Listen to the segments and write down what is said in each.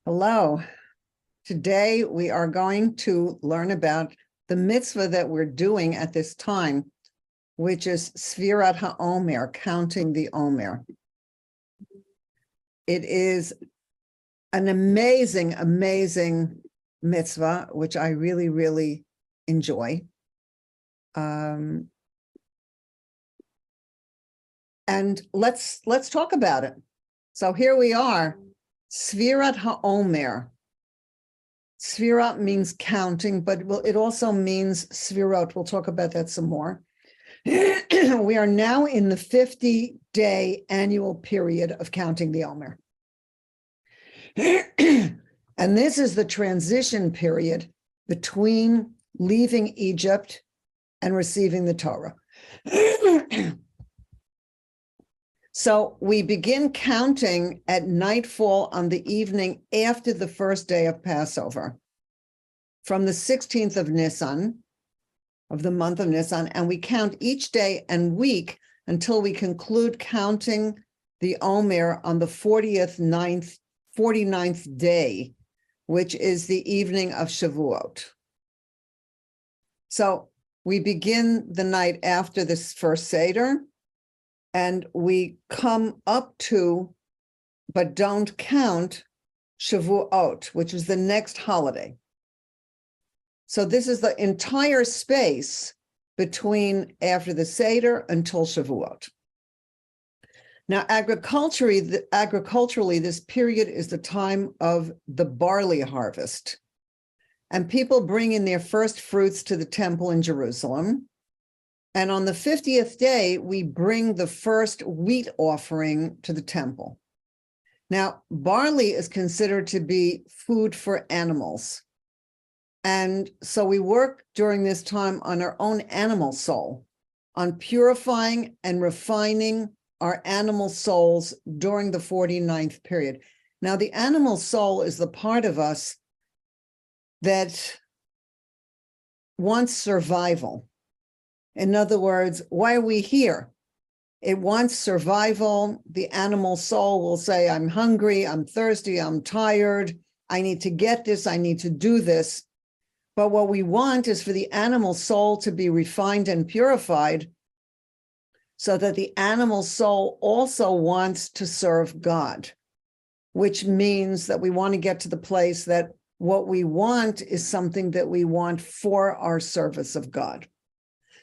Hello. Today we are going to learn about the mitzvah that we're doing at this time, which is sefirot Haomer, counting the Omer. It is an amazing, amazing mitzvah, which I really, really enjoy. And let's talk about it. So here we are. Sefirot Haomer. Sefirot means counting, but it also means sefirot. We'll talk about that some more. We are now in the 50-day annual period of counting the Omer. And this is the transition period between leaving Egypt and receiving the Torah. So we begin counting at nightfall on the evening after the first day of Passover, from the 16th of Nisan, of the month of Nisan, and we count each day and week until we conclude counting the Omer on the 49th day, which is the evening of Shavuot. So we begin the night after this first Seder, and we come up to, but don't count, Shavuot, which is the next holiday. So this is the entire space between after the Seder until Shavuot. Now, agriculturally, this period is the time of the barley harvest. And people bring in their first fruits to the temple in Jerusalem. And on the 50th day, we bring the first wheat offering to the temple. Now, barley is considered to be food for animals. And so we work during this time on our own animal soul, on purifying and refining our animal souls during the 49th period. Now, the animal soul is the part of us that wants survival. In other words, why are we here? It wants survival. The animal soul will say, I'm hungry, I'm thirsty, I'm tired, I need to get this, I need to do this. But what we want is for the animal soul to be refined and purified so that the animal soul also wants to serve God, which means that we want to get to the place that what we want is something that we want for our service of God.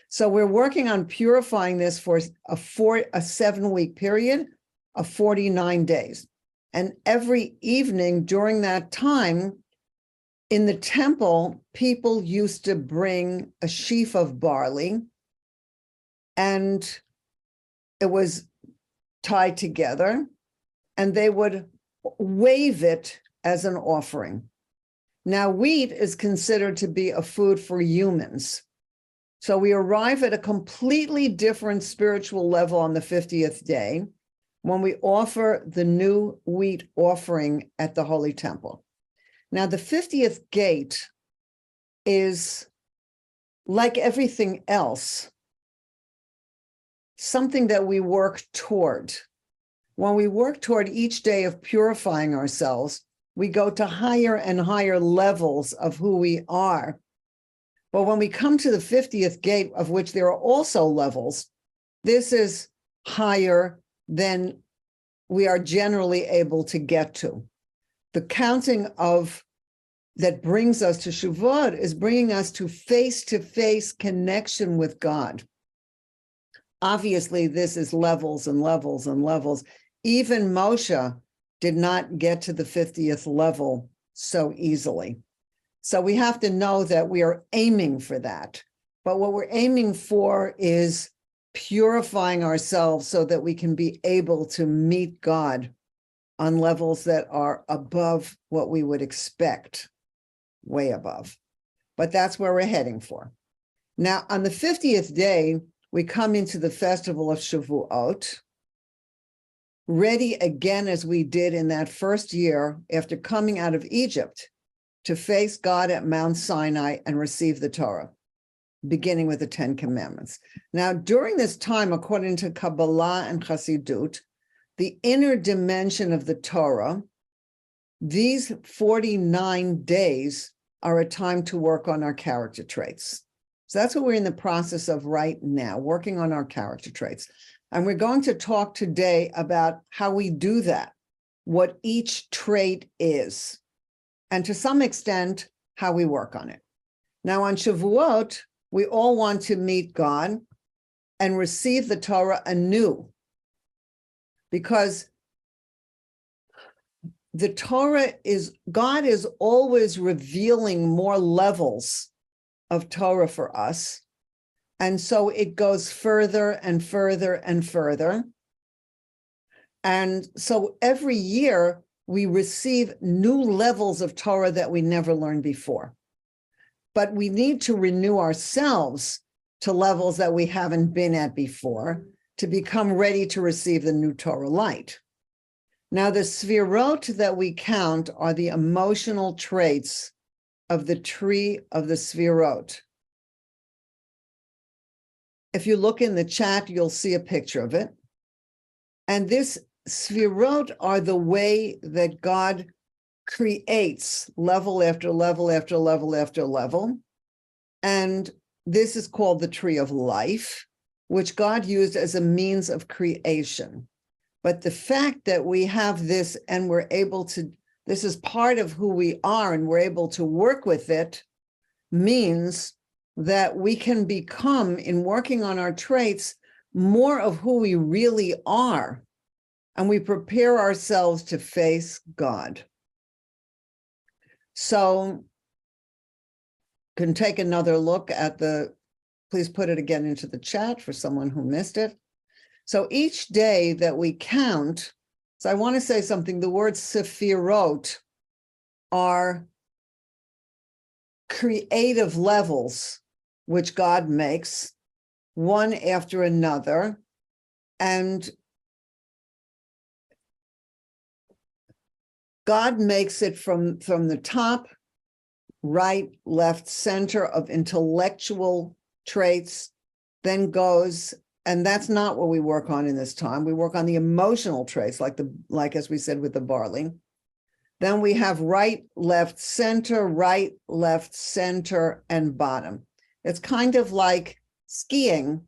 So we're working on purifying this for a 7-week period of 49 days. And every evening during that time, in the temple, people used to bring a sheaf of barley, and it was tied together, and they would wave it as an offering. Now, wheat is considered to be a food for humans. So we arrive at a completely different spiritual level on the 50th day when we offer the new wheat offering at the Holy Temple. Now, the 50th gate is, like everything else, something that we work toward. When we work toward each day of purifying ourselves, we go to higher and higher levels of who we are. But when we come to the 50th gate, of which there are also levels, this is higher than we are generally able to get to. The counting of that brings us to Shavuot is bringing us to face-to-face connection with God. Obviously, this is levels and levels and levels. Even Moshe did not get to the 50th level so easily. So we have to know that we are aiming for that. But what we're aiming for is purifying ourselves so that we can be able to meet God on levels that are above what we would expect, way above. But that's where we're heading for. Now, on the 50th day, we come into the festival of Shavuot, ready again as we did in that first year after coming out of Egypt, to face God at Mount Sinai and receive the Torah, beginning with the 10 Commandments. Now, during this time, according to Kabbalah and Chassidut, the inner dimension of the Torah these 49 days are a time to work on our character traits. So that's what we're in the process of right now, working on our character traits. And we're going to talk today about how we do that, what each trait is, and to some extent, how we work on it. Now on Shavuot, we all want to meet God and receive the Torah anew, because the Torah is, God is always revealing more levels of Torah for us. And so it goes further and further and further. And so every year we receive new levels of Torah that we never learned before. But we need to renew ourselves to levels that we haven't been at before to become ready to receive the new Torah light. Now, the sefirot that we count are the emotional traits of the tree of the sefirot. If you look in the chat, you'll see a picture of it. And this sefirot are the way that God creates level after level after level after level. And this is called the tree of life, which God used as a means of creation. But the fact that we have this and we're able to, this is part of who we are and we're able to work with it, means that we can become, in working on our traits, more of who we really are. And we prepare ourselves to face God. So, can take another look at the, please put it again into the chat for someone who missed it. So each day that we count, so I want to say something, the word sefirot are creative levels which God makes, one after another, and God makes it from the top, right, left, center of intellectual traits, then goes, and that's not what we work on in this time. We work on the emotional traits, like as we said with the barley. Then we have right, left, center, and bottom. It's kind of like skiing,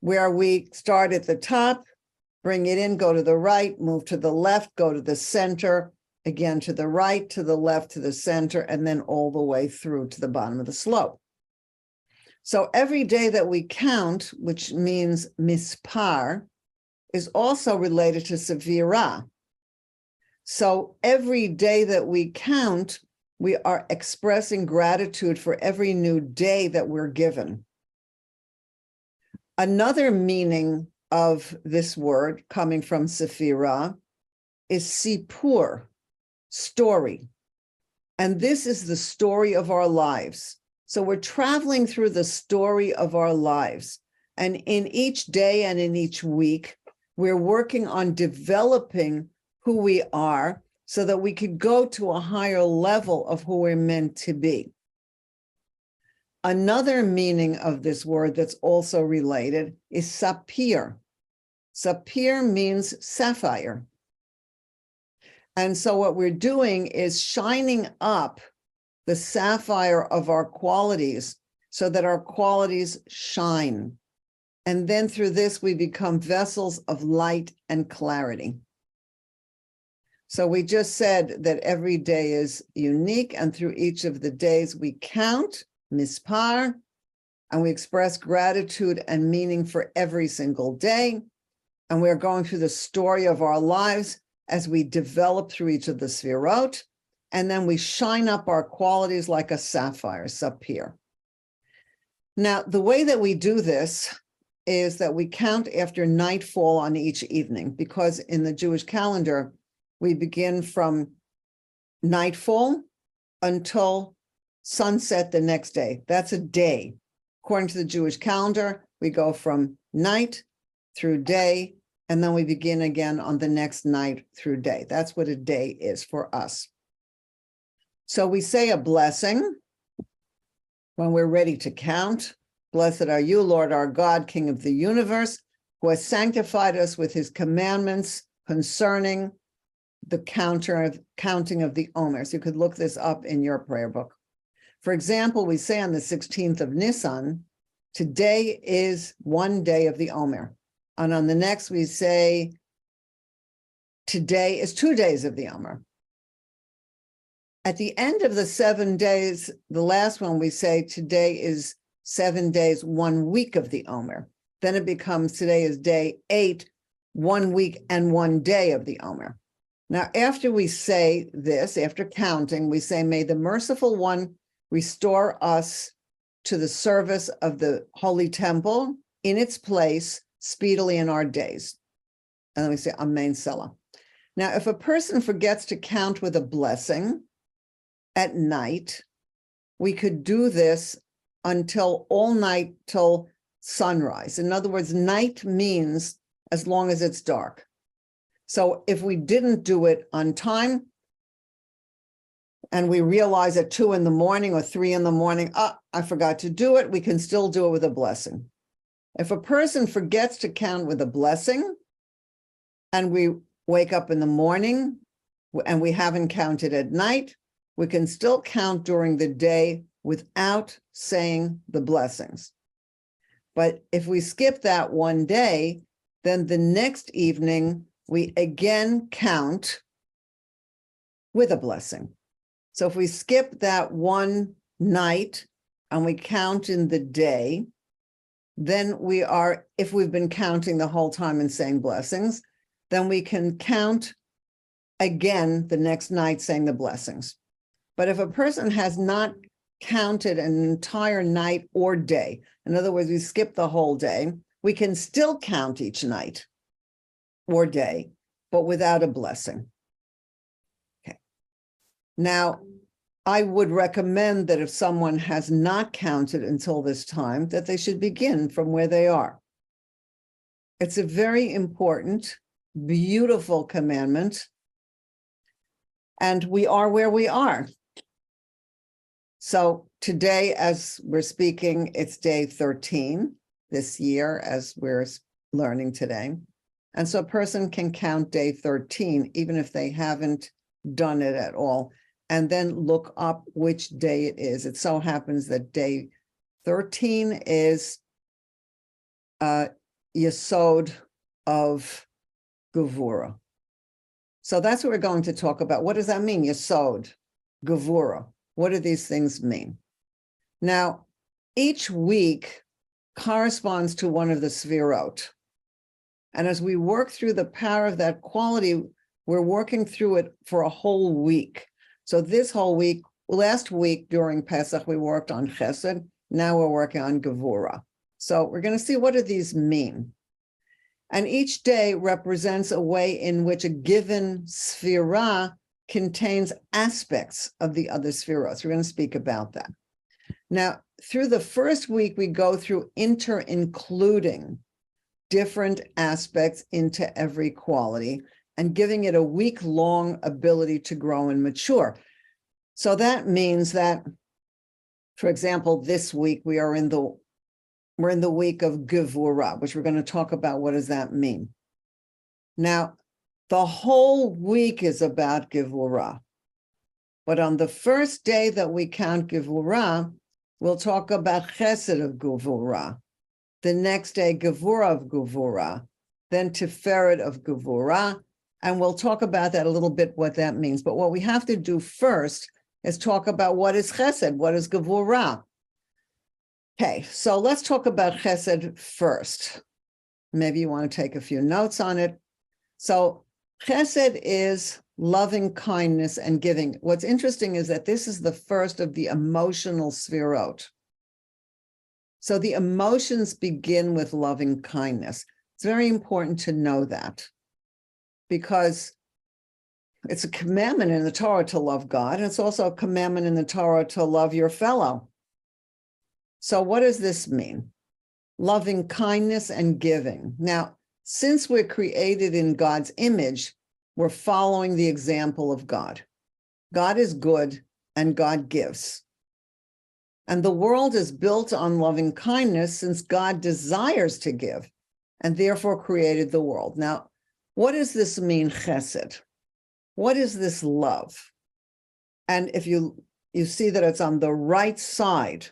where we start at the top, bring it in, go to the right, move to the left, go to the center, again to the right, to the left, to the center, and then all the way through to the bottom of the slope. So every day that we count, which means mispar, is also related to sefirah. So every day that we count, we are expressing gratitude for every new day that we're given. Another meaning of this word coming from sefirah is sipur, story. And this is the story of our lives. So we're traveling through the story of our lives. And in each day and in each week, we're working on developing who we are so that we could go to a higher level of who we're meant to be. Another meaning of this word that's also related is sapir. Sapir means sapphire. And so what we're doing is shining up the sapphire of our qualities so that our qualities shine. And then through this, we become vessels of light and clarity. So we just said that every day is unique, and through each of the days we count, mispar, and we express gratitude and meaning for every single day. And we're going through the story of our lives as we develop through each of the sefirot, and then we shine up our qualities like a sapphire, sapir. Now, the way that we do this is that we count after nightfall on each evening, because in the Jewish calendar, we begin from nightfall until sunset the next day. That's a day. According to the Jewish calendar, we go from night through day, and then we begin again on the next night through day. That's what a day is for us. So we say a blessing when we're ready to count. Blessed are you, Lord our God, King of the universe, who has sanctified us with his commandments concerning the counting of the Omer. So you could look this up in your prayer book. For example, we say on the 16th of Nisan, today is one day of the Omer. And on the next, we say, today is 2 days of the Omer. At the end of the 7 days, the last one, we say today is 7 days, 1 week of the Omer. Then it becomes today is day 8, 1 week and 1 day of the Omer. Now, after we say this, after counting, we say, may the merciful one restore us to the service of the holy temple in its place speedily in our days. And then we say, Amen Selah. Now, if a person forgets to count with a blessing at night, we could do this until all night till sunrise. In other words, night means as long as it's dark. So if we didn't do it on time and we realize at 2 in the morning or 3 in the morning, I forgot to do it, we can still do it with a blessing. If a person forgets to count with a blessing and we wake up in the morning and we haven't counted at night, we can still count during the day without saying the blessings. But if we skip that one day, then the next evening, we again count with a blessing. So if we skip that one night and we count in the day, then we are, if we've been counting the whole time and saying blessings, then we can count again the next night saying the blessings. But if a person has not counted an entire night or day, in other words, we skip the whole day, we can still count each night or day, but without a blessing. Okay. Now, I would recommend that if someone has not counted until this time, that they should begin from where they are. It's a very important, beautiful commandment, and we are where we are. So today, as we're speaking, it's day 13 this year, as we're learning today. And so a person can count day 13, even if they haven't done it at all, and then look up which day it is. It so happens that day 13 is Yesod of Gevurah. So that's what we're going to talk about. What does that mean? Yesod, Gevurah. What do these things mean? Now, each week corresponds to one of the sefirot. And as we work through the power of that quality, we're working through it for a whole week. So this whole week, last week during Pesach, we worked on Chesed. Now we're working on Gevurah. So we're going to see, what do these mean? And each day represents a way in which a given sefirah contains aspects of the other sefirot. So we're going to speak about that. Now, through the first week, we go through inter-including different aspects into every quality and giving it a week-long ability to grow and mature. So that means that, for example, this week we're in the week of Gevurah, which we're going to talk about. What does that mean? Now, the whole week is about Gevurah. But on the first day that we count Gevurah, we'll talk about Chesed of Gevurah. The next day, Gevurah of Gevurah, then Tiferet of Gevurah. And we'll talk about that a little bit, what that means. But what we have to do first is talk about what is Chesed, what is Gevurah. Okay, so let's talk about Chesed first. Maybe you want to take a few notes on it. So Chesed is loving kindness and giving. What's interesting is that this is the first of the emotional sefirot. So the emotions begin with loving kindness. It's very important to know that, because it's a commandment in the Torah to love God, and it's also a commandment in the Torah to love your fellow. So what does this mean? Loving kindness and giving. Now, since we're created in God's image, we're following the example of God. God is good and God gives. And the world is built on loving kindness since God desires to give and therefore created the world. Now, what does this mean, Chesed? what is this love? And if you see that it's on the right side.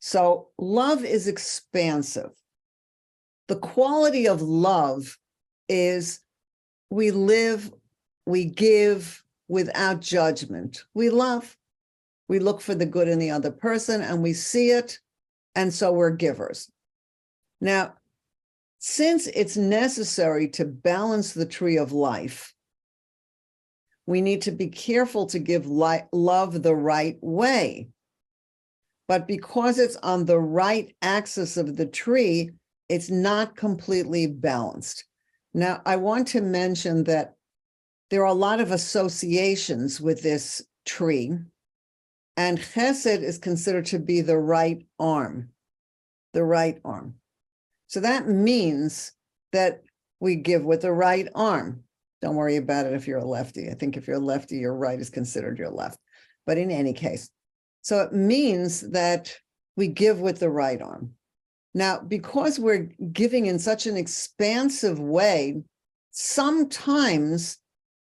So love is expansive. The quality of love is we live, we give without judgment. We love, we look for the good in the other person and we see it, and so we're givers. Now, since it's necessary to balance the tree of life, we need to be careful to give love the right way. But because it's on the right axis of the tree, it's not completely balanced. Now, I want to mention that there are a lot of associations with this tree, and Chesed is considered to be the right arm, the right arm. So that means that we give with the right arm. Don't worry about it if you're a lefty. I think if you're a lefty, your right is considered your left. But in any case, so it means that we give with the right arm. Now, because we're giving in such an expansive way, sometimes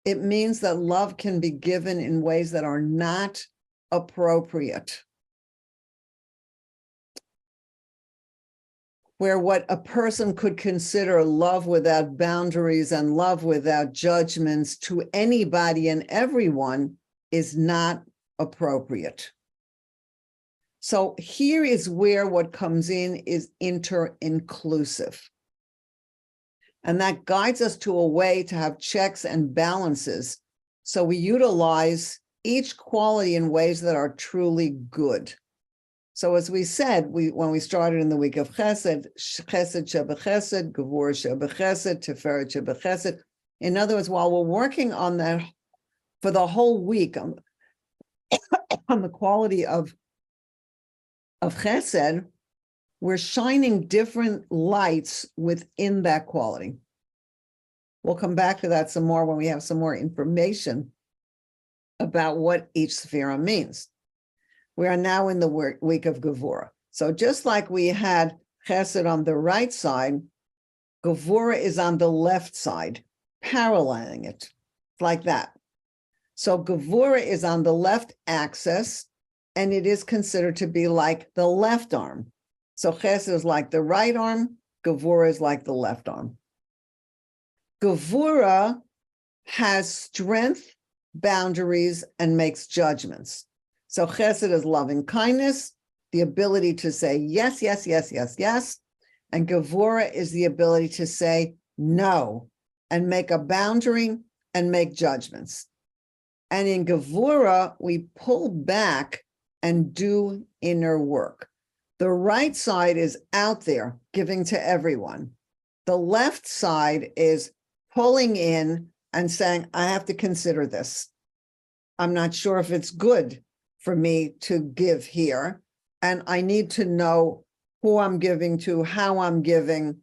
it means that love can be given in ways that are not appropriate. Where what a person could consider love without boundaries and love without judgments to anybody and everyone is not appropriate. So here is where what comes in is inter-inclusive. And that guides us to a way to have checks and balances. So we utilize each quality in ways that are truly good. So as we said, when we started in the week of Chesed, Chesed shebechesed, Gevurah shebechesed, Tiferet shebechesed. In other words, while we're working on that for the whole week on the quality of Chesed, we're shining different lights within that quality. We'll come back to that some more when we have some more information about what each sefirot means. We are now in the week of Gevurah. So just like we had Chesed on the right side, Gevurah is on the left side, paralleling it, like that. So Gevurah is on the left axis, and it is considered to be like the left arm. So Chesed is like the right arm, Gevurah is like the left arm. Gevurah has strength, boundaries, and makes judgments. So Chesed is loving kindness, the ability to say yes, yes, yes, yes, yes. And Gevurah is the ability to say no and make a boundary and make judgments. And in Gevurah, we pull back and do inner work. The right side is out there, giving to everyone. The left side is pulling in and saying, I have to consider this. I'm not sure if it's good for me to give here, and I need to know who I'm giving to, how I'm giving.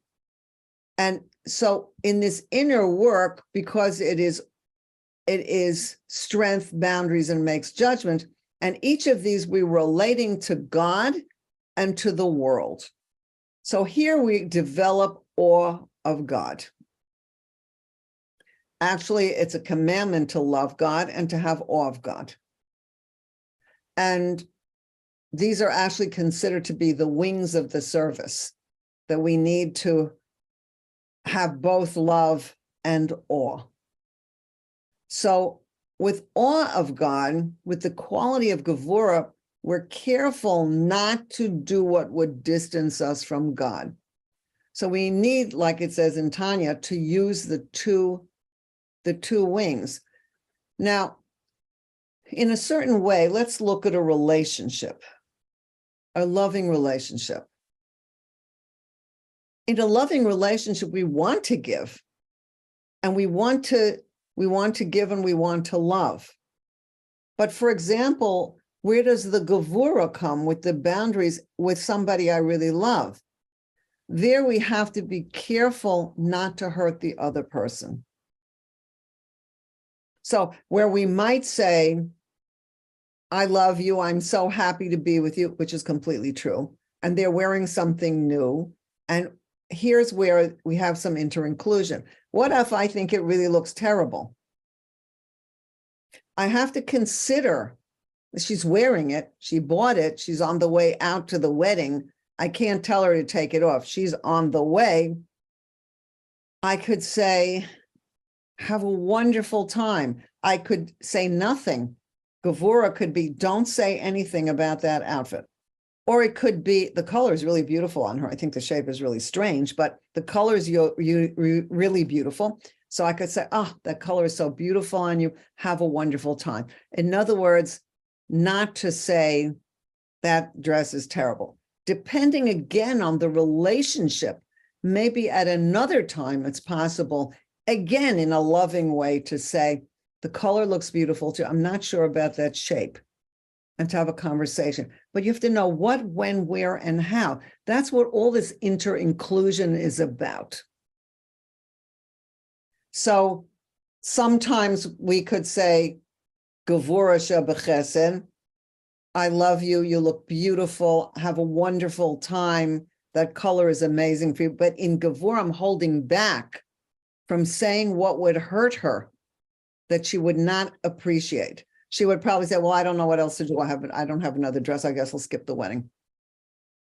And so in this inner work, because it is strength, boundaries, and makes judgment, and each of these we're relating to God and to the world. So here we develop awe of God. Actually, it's a commandment to love God and to have awe of God. And these are actually considered to be the wings of the service, that we need to have both love and awe. So with awe of God, with the quality of Gevurah, we're careful not to do what would distance us from God. So we need, like it says in Tanya, to use the two wings. Now, in a certain way, let's look at a relationship, a loving relationship. In a loving relationship, we want to give, and we want to give, and we want to love. But for example, where does the Gevurah come with the boundaries with somebody I really love? There we have to be careful not to hurt the other person. So where we might say, I love you, I'm so happy to be with you, which is completely true, and they're wearing something new, and here's where we have some inter-inclusion. What if I think it really looks terrible? I have to consider she's wearing it. She bought it. She's on the way out to the wedding. I can't tell her to take it off. She's on the way. I could say, have a wonderful time. I could say nothing. Gevurah could be, don't say anything about that outfit. Or it could be, the color is really beautiful on her. I think the shape is really strange, but the color is really beautiful. So I could say, oh, that color is so beautiful on you. Have a wonderful time. In other words, not to say that dress is terrible. Depending again on the relationship, maybe at another time it's possible, again, in a loving way, to say, the color looks beautiful too. I'm not sure about that shape, and to have a conversation. But you have to know what, when, where, and how. That's what all this inter-inclusion is about. So sometimes we could say, Gevurah Chesed, I love you, you look beautiful, have a wonderful time, that color is amazing for you. But in Gevurah, I'm holding back from saying what would hurt her, that she would not appreciate. She would probably say, well, I don't know what else to do. I don't have another dress. I guess I'll skip the wedding.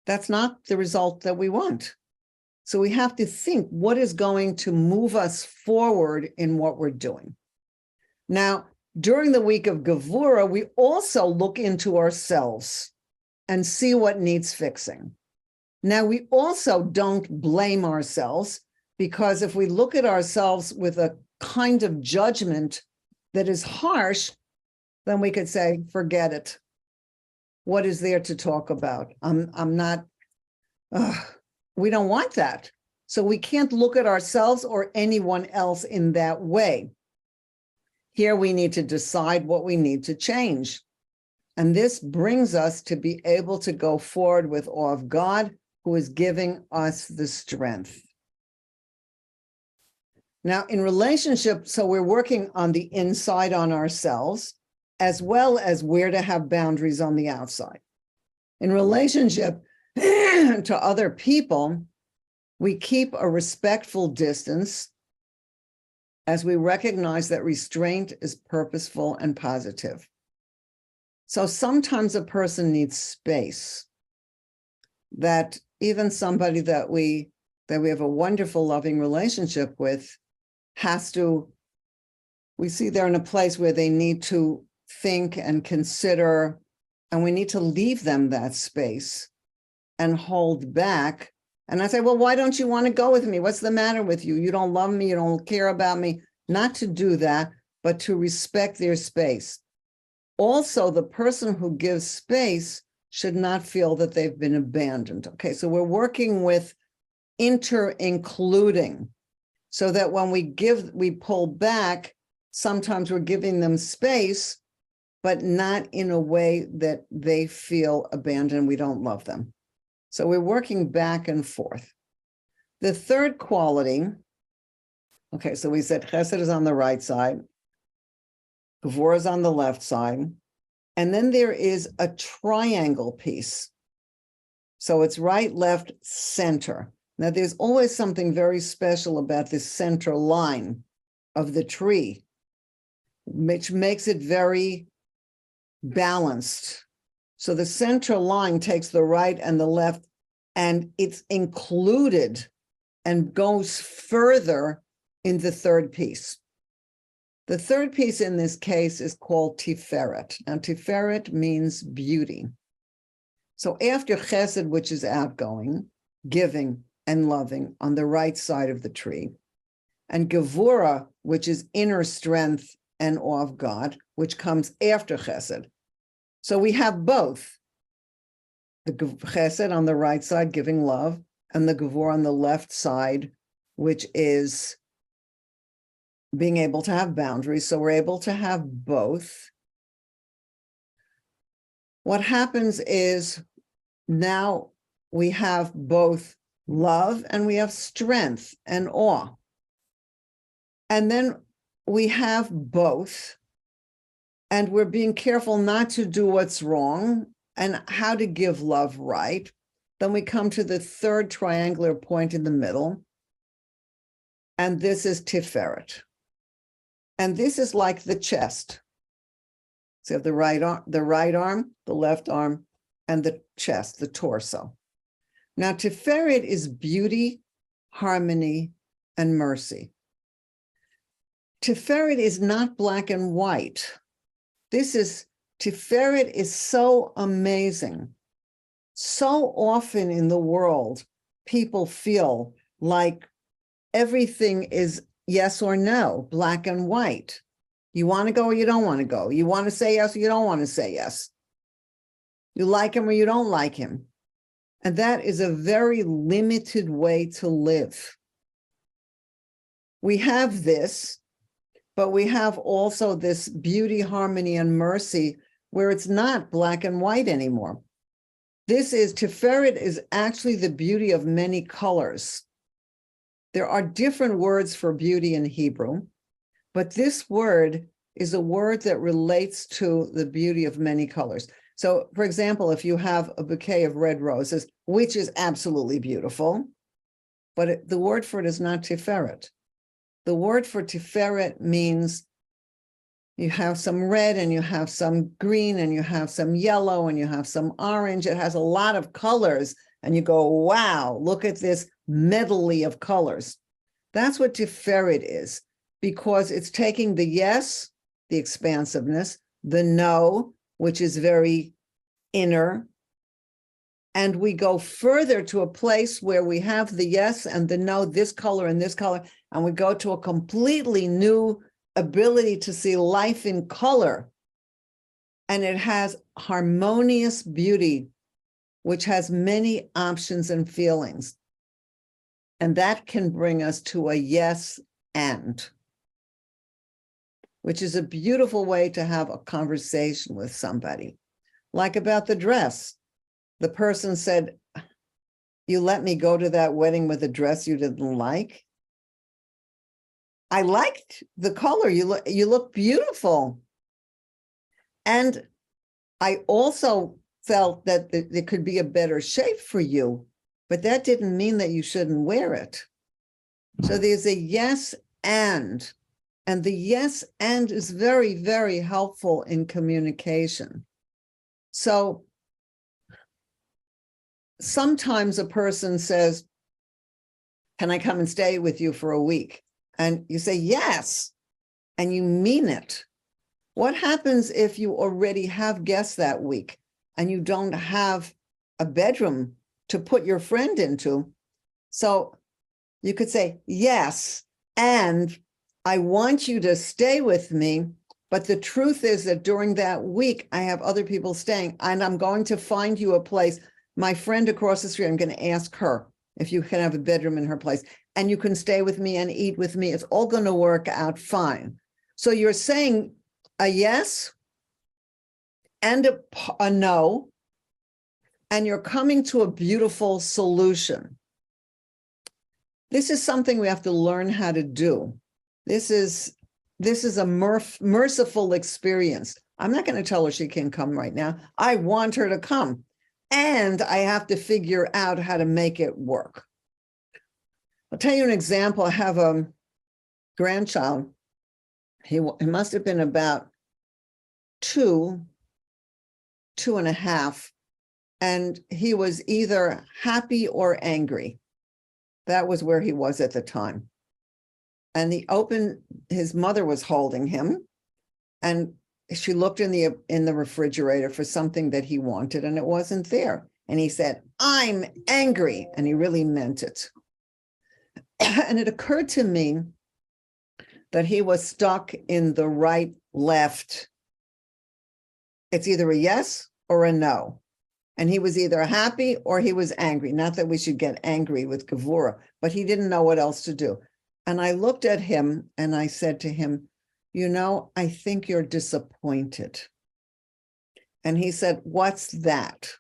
That's not the result that we want. So we have to think what is going to move us forward in what we're doing. Now, during the week of Gevurah, we also look into ourselves and see what needs fixing. Now, we also don't blame ourselves, because if we look at ourselves with a kind of judgment that is harsh, then we could say, forget it. What is there to talk about? I'm not, we don't want that. So we can't look at ourselves or anyone else in that way. Here we need to decide what we need to change. And this brings us to be able to go forward with awe of God, who is giving us the strength. Now, in relationship, so we're working on the inside on ourselves, as well as where to have boundaries on the outside. In relationship to other people, we keep a respectful distance as we recognize that restraint is purposeful and positive. So sometimes a person needs space, that even somebody that we have a wonderful, loving relationship with has to, we see they're in a place where they need to think and consider, and we need to leave them that space and hold back. And I say, well, why don't you want to go with me? What's the matter with you? You don't love me, you don't care about me. Not to do that, but to respect their space. Also, the person who gives space should not feel that they've been abandoned. Okay, so we're working with inter-including, so that when we pull back, sometimes we're giving them space, but not in a way that they feel abandoned, we don't love them. So we're working back and forth. The third quality, okay, so we said Chesed is on the right side, Gevurah is on the left side, and then there is a triangle piece. So it's right, left, center. Now there's always something very special about this center line of the tree, which makes it very balanced. So the center line takes the right and the left, and it's included and goes further in the third piece. The third piece in this case is called Tiferet. Now, Tiferet means beauty. So after Chesed, which is outgoing, giving, and loving on the right side of the tree, and Gevurah, which is inner strength and awe of God, which comes after Chesed. So we have both, the Chesed on the right side, giving love, and the Gevurah on the left side, which is being able to have boundaries. So we're able to have both. What happens is now we have both love and we have strength and awe. And then we have both, and we're being careful not to do what's wrong and how to give love right. Then we come to the third triangular point in the middle, and this is Tiferet. And this is like the chest. So you have the right arm, the left arm, and the chest, the torso. Now, Tiferet is beauty, harmony, and mercy. Tiferet is not black and white. Tiferet is so amazing. So often in the world, people feel like everything is yes or no, black and white. You want to go or you don't want to go. You want to say yes or you don't want to say yes. You like him or you don't like him. And that is a very limited way to live. We have this, but we have also this beauty, harmony, and mercy where it's not black and white anymore. Tiferet is actually the beauty of many colors. There are different words for beauty in Hebrew, but this word is a word that relates to the beauty of many colors. So, for example, if you have a bouquet of red roses, which is absolutely beautiful, but the word for it is not Tiferet. The word for Tiferet means you have some red and you have some green and you have some yellow and you have some orange. It has a lot of colors and you go, wow, look at this medley of colors. That's what Tiferet is, because it's taking the yes, the expansiveness, the no, which is very inner, and we go further to a place where we have the yes and the no, this color and this color, and we go to a completely new ability to see life in color. And it has harmonious beauty, which has many options and feelings. And that can bring us to a yes and, which is a beautiful way to have a conversation with somebody. Like about the dress. The person said, you let me go to that wedding with a dress you didn't like? I liked the color. You look beautiful. And I also felt that there could be a better shape for you, but that didn't mean that you shouldn't wear it. So there's a yes and the yes and is very, very helpful in communication. So sometimes a person says, can I come and stay with you for a week? And you say, yes, and you mean it. What happens if you already have guests that week and you don't have a bedroom to put your friend into? So you could say, yes, and I want you to stay with me, but the truth is that during that week, I have other people staying, and I'm going to find you a place. My friend across the street, I'm going to ask her if you can have a bedroom in her place, and you can stay with me and eat with me. It's all going to work out fine. So you're saying a yes and a no, and you're coming to a beautiful solution. This is something we have to learn how to do. This is a merciful experience. I'm not going to tell her she can come right now. I want her to come. And I have to figure out how to make it work. I'll tell you an example. I have a grandchild. He must have been about 2.5, and he was either happy or angry. That was where he was at the time. And his mother was holding him, and she looked in the refrigerator for something that he wanted, and it wasn't there. And he said, I'm angry. And he really meant it. And it occurred to me that he was stuck in the right, left. It's either a yes or a no. And he was either happy or he was angry. Not that we should get angry with Gevurah, but he didn't know what else to do. And I looked at him and I said to him, you know, I think you're disappointed. And he said, what's that?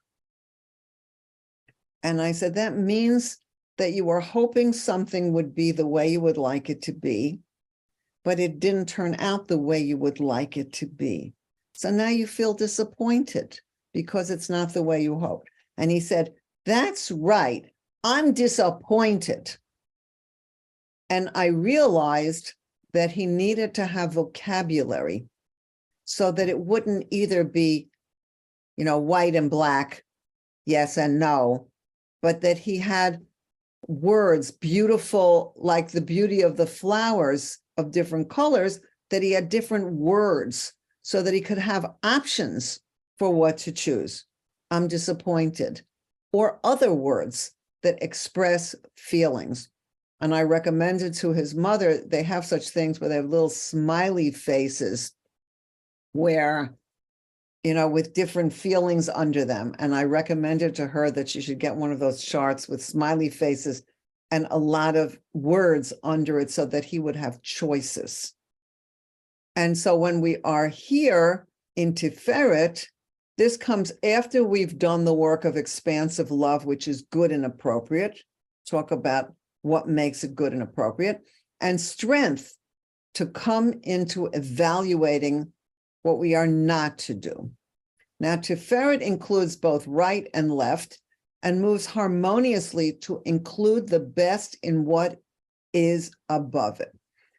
And I said, that means that you were hoping something would be the way you would like it to be, but it didn't turn out the way you would like it to be. So now you feel disappointed because it's not the way you hoped. And he said, that's right, I'm disappointed. And I realized that he needed to have vocabulary so that it wouldn't either be, white and black, yes and no, but that he had words beautiful, like the beauty of the flowers of different colors, that he had different words so that he could have options for what to choose. I'm disappointed, or other words that express feelings. And I recommended to his mother, they have such things where they have little smiley faces where, with different feelings under them. And I recommended to her that she should get one of those charts with smiley faces and a lot of words under it so that he would have choices. And so when we are here in Tiferet, this comes after we've done the work of expansive love, which is good and appropriate. Talk about what makes it good and appropriate, and strength to come into evaluating what we are not to do. Now, Tiferet includes both right and left and moves harmoniously to include the best in what is above it.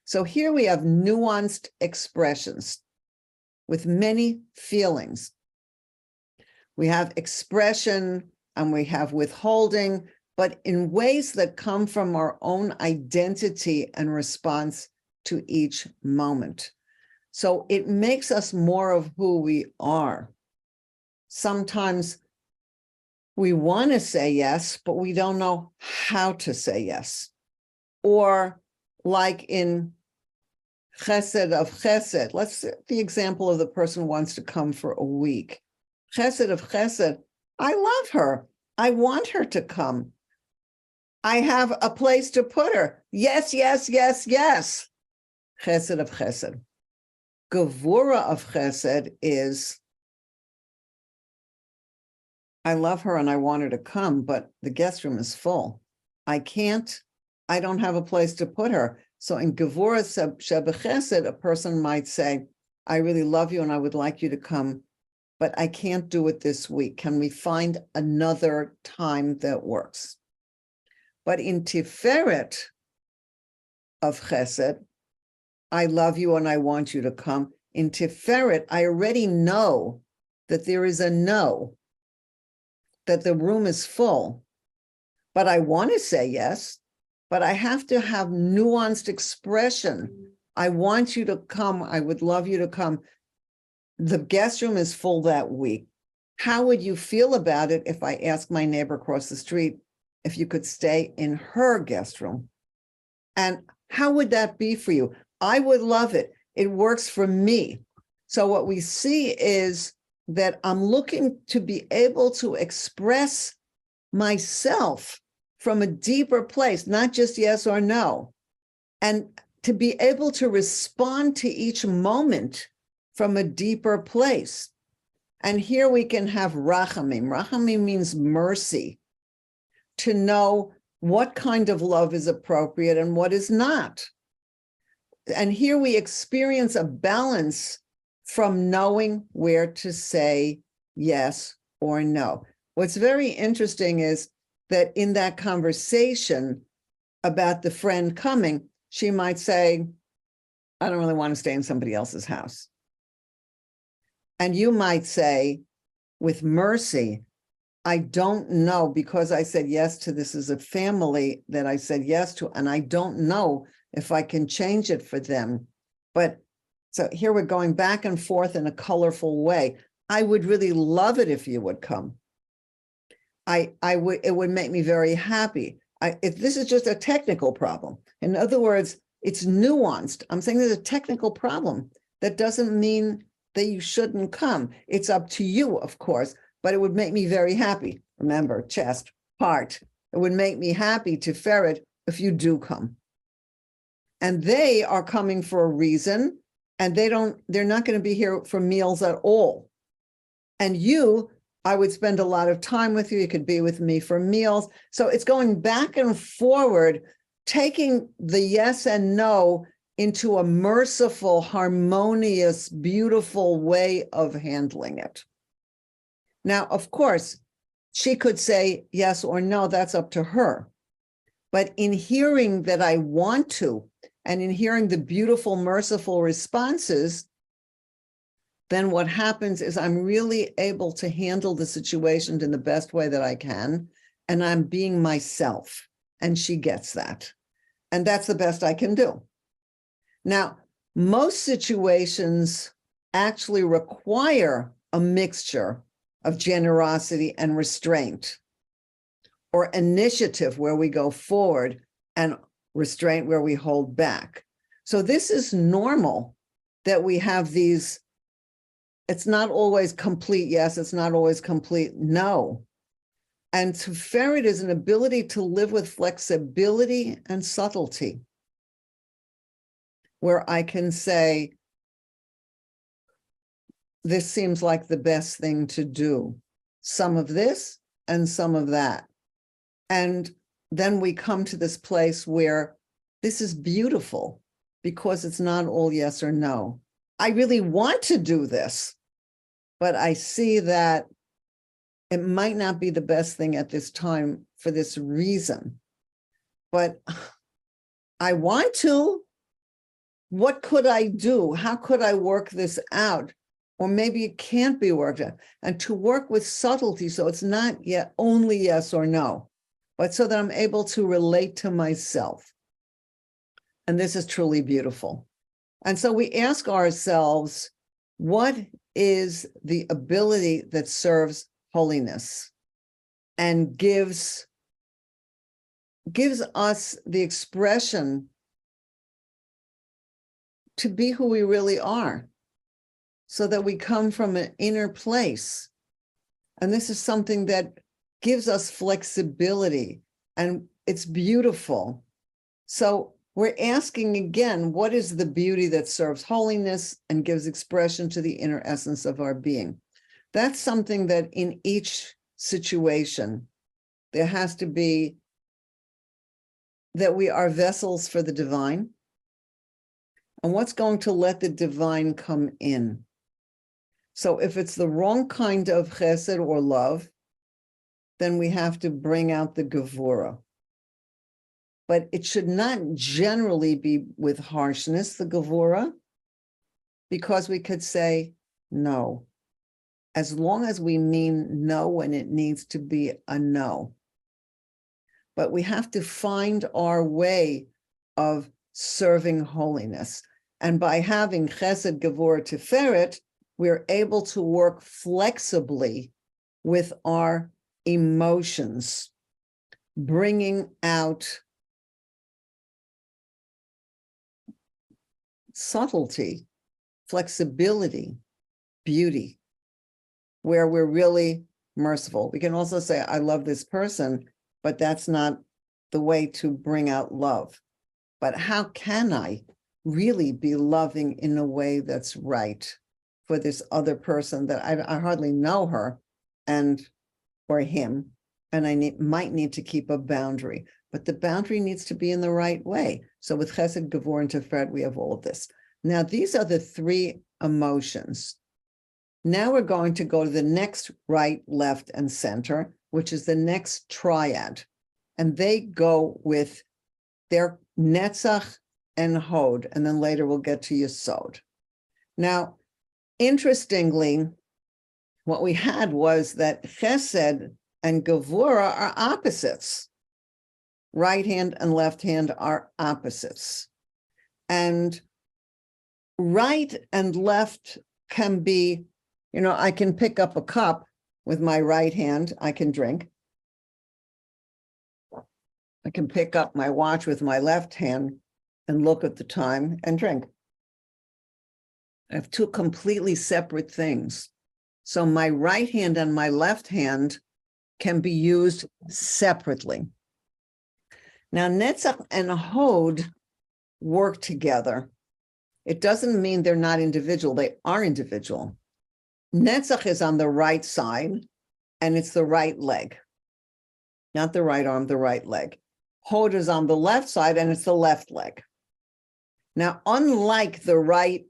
So here we have nuanced expressions with many feelings. We have expression and we have withholding, but in ways that come from our own identity and response to each moment. So it makes us more of who we are. Sometimes we want to say yes, but we don't know how to say yes. Or like in Chesed of Chesed, let's the example of the person who wants to come for a week. Chesed of Chesed, I love her. I want her to come. I have a place to put her. Yes, yes, yes, yes. Chesed of Chesed. Gevurah of Chesed is, I love her and I want her to come, but the guest room is full. I don't have a place to put her. So in Gevurah Shebechesed, a person might say, I really love you and I would like you to come, but I can't do it this week. Can we find another time that works? But in Tiferet of Chesed, I love you and I want you to come. In Tiferet, I already know that there is a no, that the room is full, but I want to say yes, but I have to have nuanced expression. I want you to come. I would love you to come. The guest room is full that week. How would you feel about it if I asked my neighbor across the street if you could stay in her guest room? And how would that be for you? I would love it. It works for me. So what we see is that I'm looking to be able to express myself from a deeper place, not just yes or no, and to be able to respond to each moment from a deeper place. And here we can have rachamim. Rachamim means mercy, to know what kind of love is appropriate and what is not. And here we experience a balance from knowing where to say yes or no. What's very interesting is that in that conversation about the friend coming, she might say, I don't really want to stay in somebody else's house. And you might say, with mercy, I don't know, because I said yes to this as a family that I said yes to, and I don't know if I can change it for them. But so here we're going back and forth in a colorful way. I would really love it if you would come. It would make me very happy. If this is just a technical problem. In other words, it's nuanced. I'm saying there's a technical problem. That doesn't mean that you shouldn't come. It's up to you, of course, but it would make me very happy. Remember, chest, heart. It would make me happy, Tiferet, if you do come. And they are coming for a reason, and they're not going to be here for meals at all. And you, I would spend a lot of time with you. You could be with me for meals. So it's going back and forward, taking the yes and no into a merciful, harmonious, beautiful way of handling it. Now, of course, she could say yes or no, that's up to her. But in hearing that I want to, and in hearing the beautiful, merciful responses, then what happens is I'm really able to handle the situation in the best way that I can, and I'm being myself, and she gets that. And that's the best I can do. Now, most situations actually require a mixture of generosity and restraint, or initiative where we go forward and restraint where we hold back. So this is normal that we have these, it's not always complete yes, it's not always complete no. And Tiferet is an ability to live with flexibility and subtlety, where I can say, this seems like the best thing to do. Some of this and some of that. And then we come to this place where this is beautiful because it's not all yes or no. I really want to do this, but I see that it might not be the best thing at this time for this reason. But I want to. What could I do? How could I work this out? Or maybe it can't be worked out. And to work with subtlety, so it's not yet only yes or no, but so that I'm able to relate to myself. And this is truly beautiful. And so we ask ourselves, what is the ability that serves holiness and gives us the expression to be who we really are, so that we come from an inner place. And this is something that gives us flexibility, and it's beautiful. So we're asking again, what is the beauty that serves holiness and gives expression to the inner essence of our being? That's something that in each situation, there has to be that we are vessels for the divine. And what's going to let the divine come in? So if it's the wrong kind of chesed or love, then we have to bring out the Gevurah. But it should not generally be with harshness, the Gevurah, because we could say no, as long as we mean no when it needs to be a no. But we have to find our way of serving holiness. And by having Chesed, Gevurah, Tiferet, we're able to work flexibly with our emotions, bringing out subtlety, flexibility, beauty, where we're really merciful. We can also say, I love this person, but that's not the way to bring out love. But how can I really be loving in a way that's right for this other person that I hardly know her or him, and I might need to keep a boundary, but the boundary needs to be in the right way. So with Chesed, Gevurah, and Tiferet, we have all of this. Now, these are the three emotions. Now we're going to go to the next right, left, and center, which is the next triad. And they go with their Netzach and Hod, and then later we'll get to Yesod. Now, interestingly, what we had was that Chesed and Gevurah are opposites. Right hand and left hand are opposites. And right and left can be, I can pick up a cup with my right hand, I can drink. I can pick up my watch with my left hand and look at the time and drink. I have two completely separate things. So my right hand and my left hand can be used separately. Now, Netzach and Hod work together. It doesn't mean they're not individual. They are individual. Netzach is on the right side, and it's the right leg. Not the right arm, the right leg. Hod is on the left side, and it's the left leg. Now, unlike the right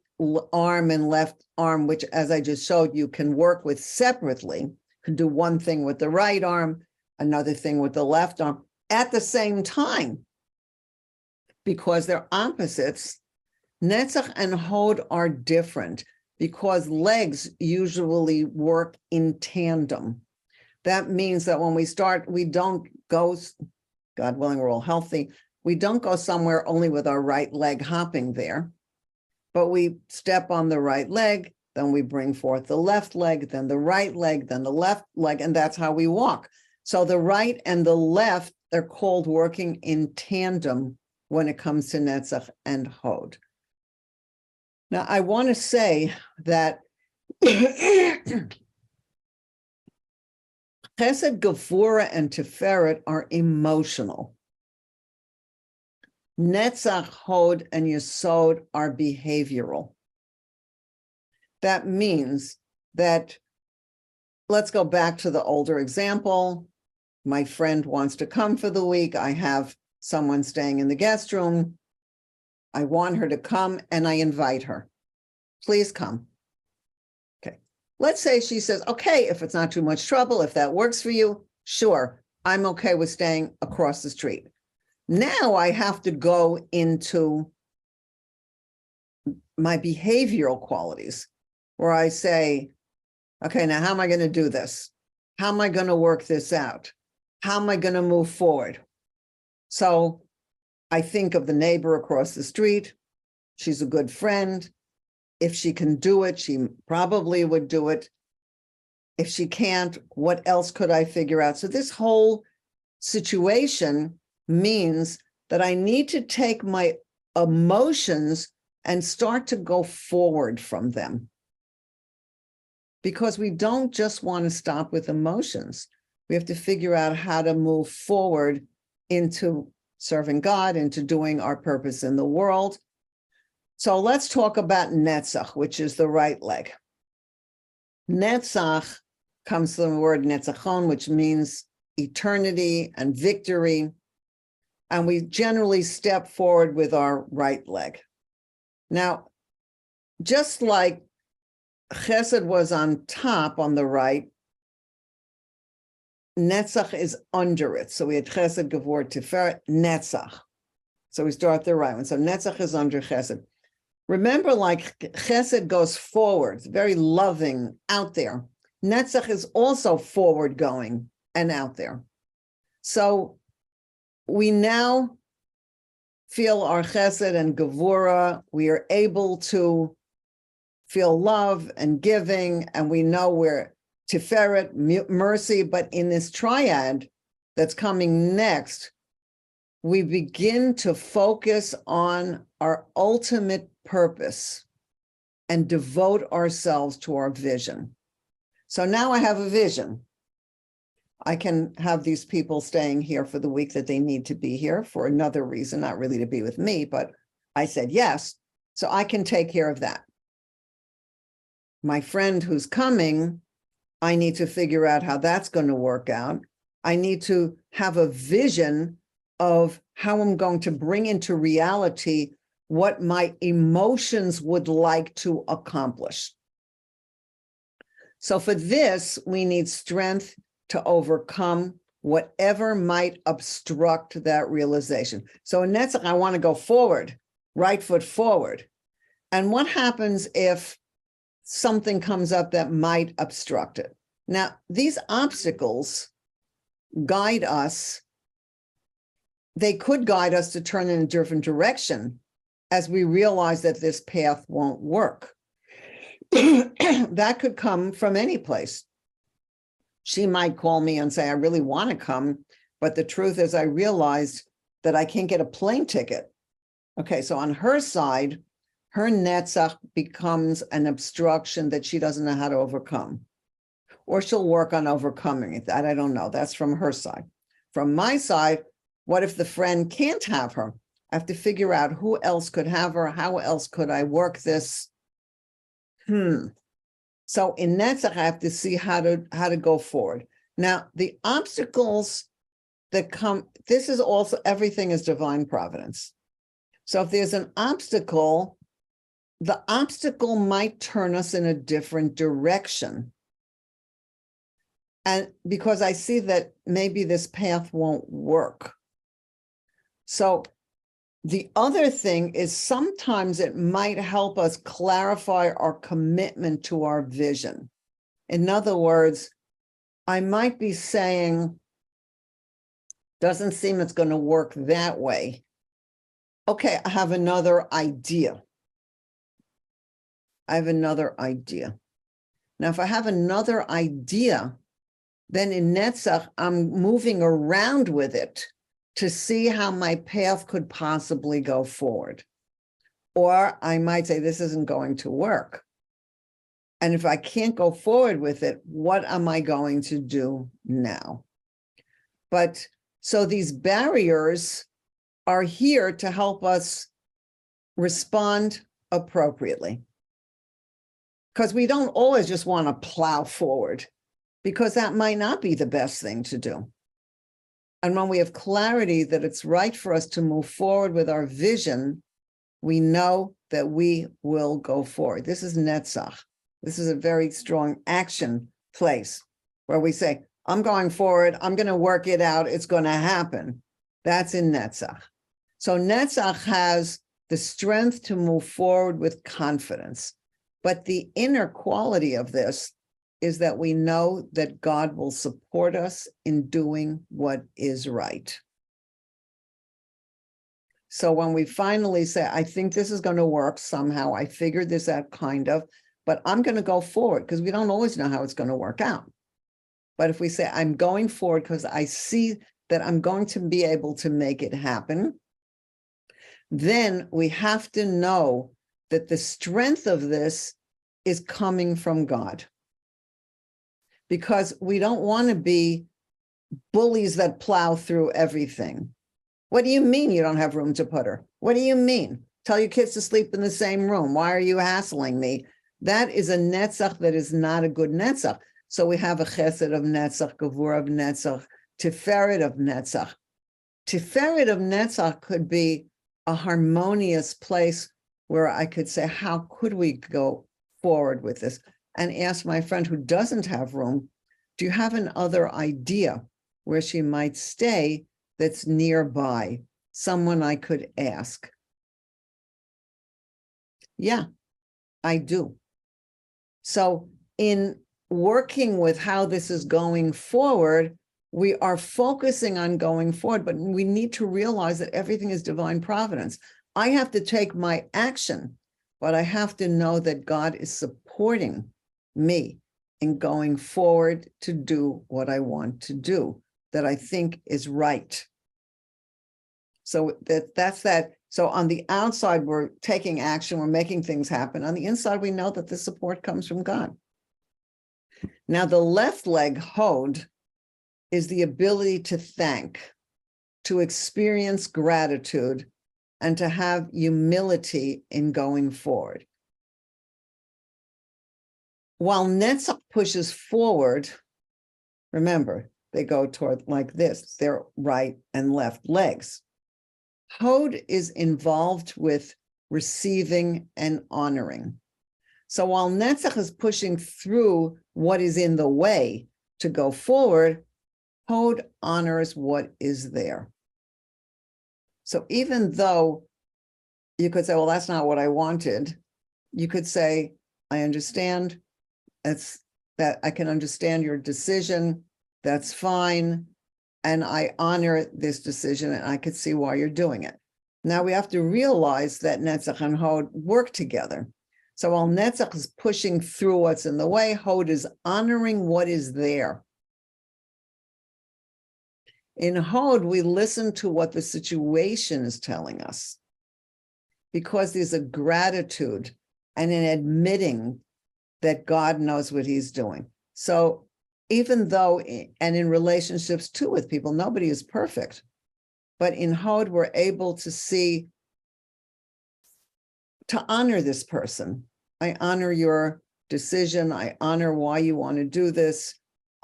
arm and left arm, which, as I just showed you, can work with separately, you can do one thing with the right arm, another thing with the left arm, at the same time, because they're opposites. Netzach and Hod are different. because legs usually work in tandem. That means that when we start, we don't go, God willing, we're all healthy. We don't go somewhere only with our right leg hopping there, but we step on the right leg, then we bring forth the left leg, then the right leg, then the left leg, and that's how we walk. So the right and the left, they're called working in tandem when it comes to Netzach and Hod. Now, I want to say that Chesed, Gevurah, and Tiferet are emotional. Netzach, Hod, and Yesod are behavioral. That means that, let's go back to the older example. My friend wants to come for the week. I have someone staying in the guest room. I want her to come and I invite her. Please come. Okay. Let's say she says, okay, if it's not too much trouble, if that works for you, sure, I'm okay with staying across the street. Now I have to go into my behavioral qualities where I say, okay, now how am I going to do this? How am I going to work this out? How am I going to move forward? So I think of the neighbor across the street. She's a good friend. If she can do it, she probably would do it. If she can't, what else could I figure out? So this whole situation means that I need to take my emotions and start to go forward from them. Because we don't just want to stop with emotions. We have to figure out how to move forward into serving God, into doing our purpose in the world. So let's talk about Netzach, which is the right leg. Netzach comes from the word Netzachon, which means eternity and victory. And we generally step forward with our right leg. Now, just like Chesed was on top on the right, Netzach is under it. So we had Chesed, Gevurah, Tiferet, Netzach. So we start the right one. So Netzach is under Chesed. Remember, like Chesed goes forward, very loving, out there. Netzach is also forward going and out there. So we now feel our Chesed and Gevurah. We are able to feel love and giving, and we know we're Tiferet, mercy, but in this triad that's coming next, we begin to focus on our ultimate purpose and devote ourselves to our vision. So now I have a vision. I can have these people staying here for the week that they need to be here for another reason, not really to be with me, but I said yes, so I can take care of that. My friend who's coming, I need to figure out how that's going to work out. I need to have a vision of how I'm going to bring into reality what my emotions would like to accomplish. So for this, we need strength to overcome whatever might obstruct that realization. So in Netzach, I want to go forward, right foot forward. And what happens if something comes up that might obstruct it? Now, these obstacles guide us. They could guide us to turn in a different direction as we realize that this path won't work. That could come from any place. She might call me and say, I really want to come, but the truth is I realized that I can't get a plane ticket. Okay, so on her side, her Netzach becomes an obstruction that she doesn't know how to overcome. Or she'll work on overcoming it. That I don't know. That's from her side. From my side, what if the friend can't have her? I have to figure out who else could have her. How else could I work this? So in Netzach, I have to see how to go forward. Now, the obstacles that come, this is also, everything is divine providence. So if there's an obstacle, the obstacle might turn us in a different direction. And because I see that maybe this path won't work. So The other thing is sometimes it might help us clarify our commitment to our vision. In other words, I might be saying, doesn't seem it's going to work that way. Okay, I have another idea. Now, if I have another idea, then in Netzach, I'm moving around with it to see how my path could possibly go forward. Or I might say, this isn't going to work. And if I can't go forward with it, what am I going to do now? But so these barriers are here to help us respond appropriately. Because we don't always just want to plow forward, because that might not be the best thing to do. And when we have clarity that it's right for us to move forward with our vision, we know that we will go forward. This is Netzach. This is a very strong action place where we say, I'm going forward, I'm going to work it out, it's going to happen. That's in Netzach. So Netzach has the strength to move forward with confidence. But the inner quality of this is that we know that God will support us in doing what is right. So when we finally say, I think this is going to work somehow, I figured this out kind of, but I'm going to go forward, because we don't always know how it's going to work out. But if we say, I'm going forward because I see that I'm going to be able to make it happen, then we have to know that the strength of this is coming from God. Because we don't want to be bullies that plow through everything. What do you mean you don't have room to put her? What do you mean? Tell your kids to sleep in the same room. Why are you hassling me? That is a Netzach that is not a good Netzach. So we have a Chesed of Netzach, Gevurah of Netzach, Tiferet of Netzach. Tiferet of Netzach could be a harmonious place where I could say, how could we go forward with this? And ask my friend who doesn't have room, do you have another idea where she might stay that's nearby? Someone I could ask. Yeah, I do. So in working with how this is going forward, we are focusing on going forward, but we need to realize that everything is divine providence. I have to take my action, but I have to know that God is supporting me in going forward to do what I want to do, that I think is right. So that's that. So on the outside, we're taking action, we're making things happen. On the inside, we know that the support comes from God. Now, the left leg, Hod, is the ability to thank, to experience gratitude, and to have humility in going forward. While Netzach pushes forward, remember, they go toward like this, their right and left legs. Hod is involved with receiving and honoring. So while Netzach is pushing through what is in the way to go forward, Hod honors what is there. So even though you could say, well, that's not what I wanted, you could say, I understand. That I can understand your decision. That's fine. And I honor this decision, and I could see why you're doing it. Now we have to realize that Netzach and Hod work together. So while Netzach is pushing through what's in the way, Hod is honoring what is there. In Hod, we listen to what the situation is telling us, because there's a gratitude and an admitting that God knows what he's doing. So even though, and in relationships too with people, nobody is perfect. But in Hod, we're able to see, to honor this person. I honor your decision. I honor why you want to do this.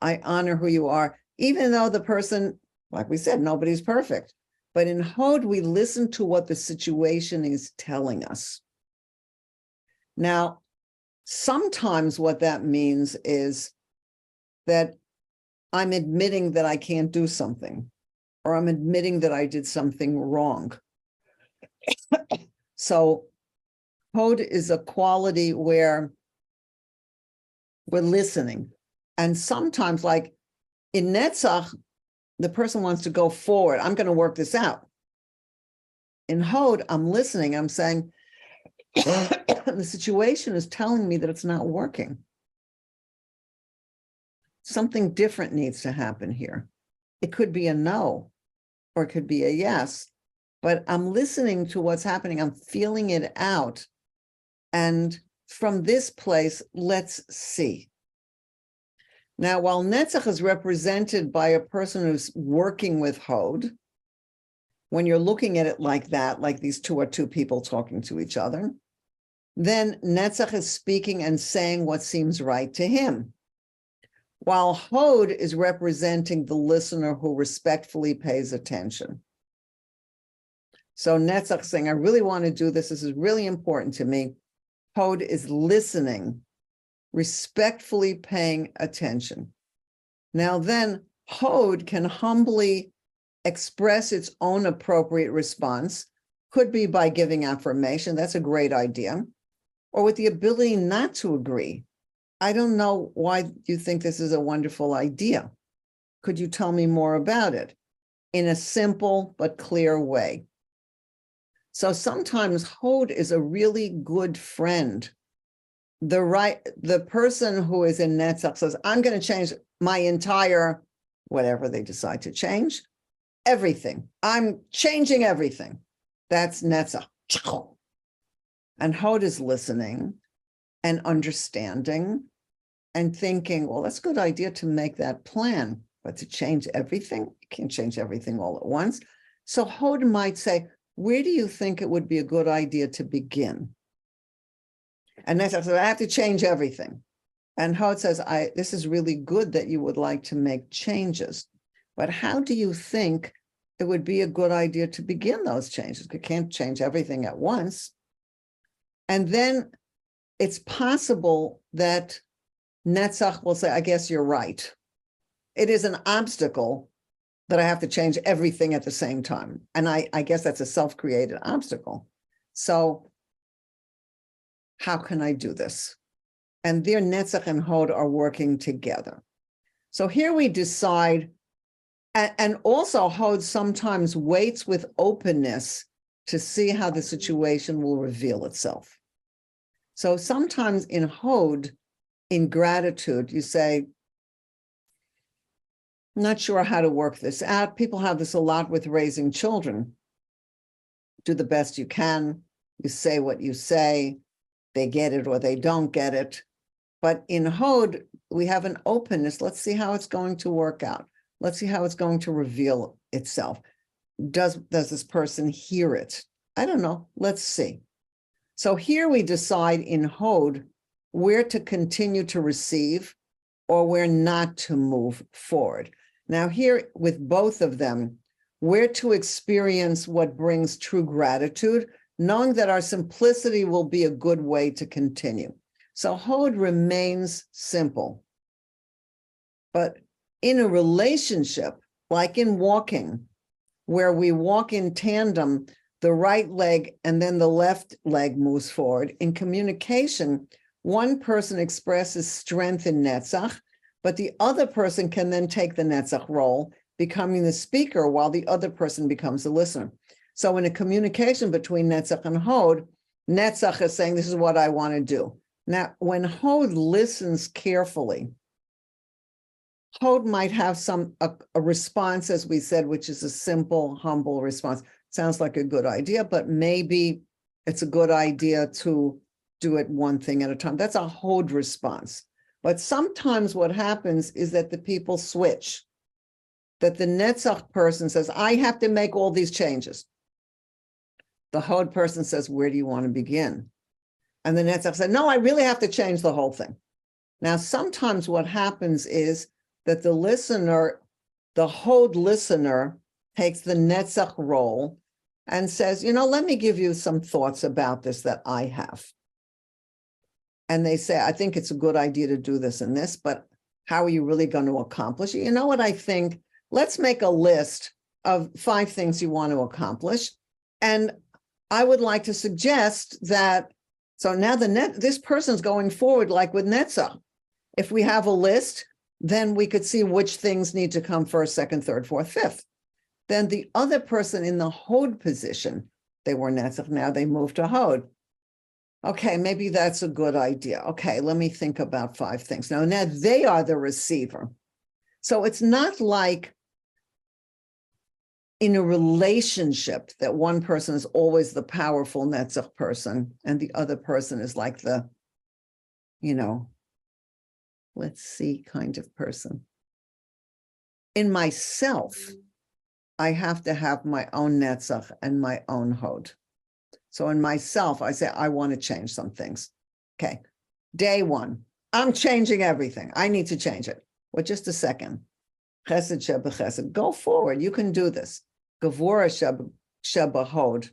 I honor who you are, even though the person, like we said, nobody's perfect. But in Hod, we listen to what the situation is telling us. Now, sometimes what that means is that I'm admitting that I can't do something, or I'm admitting that I did something wrong. So Hod is a quality where we're listening. And sometimes, like in Netzach, the person wants to go forward. I'm going to work this out. In Hod, I'm listening. I'm saying, the situation is telling me that it's not working. Something different needs to happen here. It could be a no, or it could be a yes, but I'm listening to what's happening. I'm feeling it out. And from this place, let's see. Now, while Netzach is represented by a person who's working with Hod, when you're looking at it like that, like these two are two people talking to each other, then Netzach is speaking and saying what seems right to him, while Hod is representing the listener who respectfully pays attention. So Netzach saying, I really want to do this. This is really important to me. Hod is listening, respectfully paying attention. Now then, Hod can humbly express its own appropriate response, could be by giving affirmation. That's a great idea. Or with the ability not to agree. I don't know why you think this is a wonderful idea. Could you tell me more about it? In a simple but clear way. So sometimes Hod is a really good friend. The person who is in Netzach says, I'm going to change my entire, whatever they decide to change, everything. I'm changing everything. That's Netzach. And Hod is listening and understanding and thinking, well, that's a good idea to make that plan, but to change everything, you can't change everything all at once. So Hod might say, where do you think it would be a good idea to begin? And Netzach says, I have to change everything. And Hod says, this is really good that you would like to make changes, but how do you think it would be a good idea to begin those changes? You can't change everything at once. And then it's possible that Netzach will say, I guess you're right. It is an obstacle that I have to change everything at the same time. And I guess that's a self-created obstacle. So how can I do this? And there Netzach and Hod are working together. So here we decide, and also Hod sometimes waits with openness to see how the situation will reveal itself. So sometimes in Hod, in gratitude, you say, not sure how to work this out. People have this a lot with raising children. Do the best you can. You say what you say. They get it or they don't get it. But in Hod, we have an openness. Let's see how it's going to work out. Let's see how it's going to reveal itself. Does this person hear it? I don't know. Let's see. So here we decide in Hod where to continue to receive or where not to move forward. Now here with both of them, where to experience what brings true gratitude, knowing that our simplicity will be a good way to continue. So Hod remains simple. But in a relationship, like in walking, where we walk in tandem, the right leg and then the left leg moves forward. In communication, one person expresses strength in Netzach, but the other person can then take the Netzach role, becoming the speaker while the other person becomes the listener. So in a communication between Netzach and Hod, Netzach is saying, this is what I want to do. Now, when Hod listens carefully, Hod might have a response, as we said, which is a simple, humble response. Sounds like a good idea, but maybe it's a good idea to do it one thing at a time. That's a Hod response. But sometimes what happens is that the people switch, that the Netzach person says, I have to make all these changes. The Hod person says, where do you want to begin? And the Netzach said, no, I really have to change the whole thing. Now, sometimes what happens is that the listener, the Hod listener, takes the Netzach role and says, let me give you some thoughts about this that I have. And they say, I think it's a good idea to do this and this, but how are you really going to accomplish it? You know what I think? Let's make a list of 5 things you want to accomplish. And I would like to suggest that, so now this person's going forward like with Netzach. If we have a list, then we could see which things need to come first, second, third, fourth, fifth. Then the other person in the Hod position, they were Netzach, now they moved to Hod. Okay, maybe that's a good idea. Okay, let me think about 5 things. Now they are the receiver. So it's not like in a relationship that one person is always the powerful Netzach person and the other person is like the, let's see kind of person. In myself, I have to have my own Netzach and my own Hod. So in myself, I say, I want to change some things. Okay, day 1, I'm changing everything. I need to change it. Well, just a second. Chesed sheba chesed. Go forward. You can do this. Gevurah sheba Hod.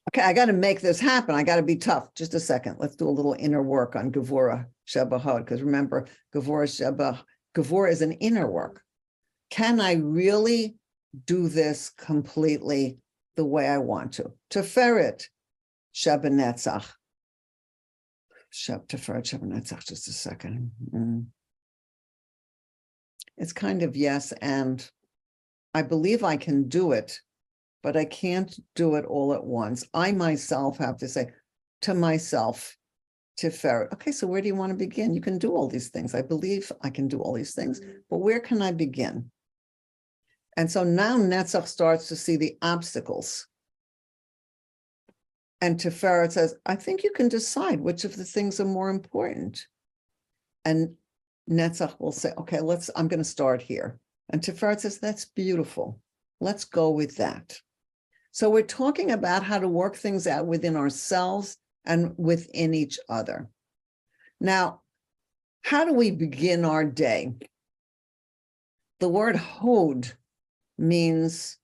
Okay, I got to make this happen. I got to be tough. Just a second. Let's do a little inner work on Gevurah sheba Hod. Because remember, Gevurah is an inner work. Can I really do this completely the way I want to? Tiferet sheba Netzach. Tiferet sheba Netzach. Just a second. It's kind of yes, and I believe I can do it, but I can't do it all at once. I myself have to say to myself, Tiferet. Okay, so where do you want to begin? You can do all these things. I believe I can do all these things, but where can I begin? And so now Netzach starts to see the obstacles. And Tiferet says, I think you can decide which of the things are more important. And Netzach will say, okay, I'm going to start here. And Tiferet says, that's beautiful. Let's go with that. So we're talking about how to work things out within ourselves and within each other. Now, how do we begin our day? The word Hod means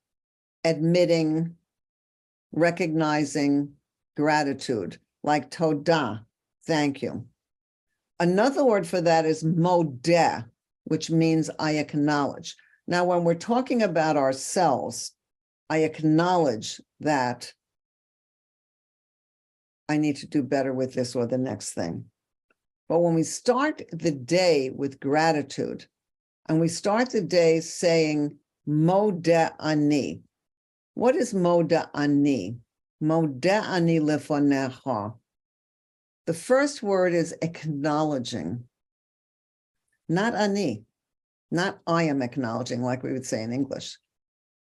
admitting, recognizing, gratitude, like Todah, thank you. Another word for that is modeh, which means I acknowledge. Now, when we're talking about ourselves, I acknowledge that I need to do better with this or the next thing. But when we start the day with gratitude, and we start the day saying, Modeh ani. What is Modeh ani? Modeh ani lefonecha. The first word is acknowledging, not ani, not I am acknowledging like we would say in English,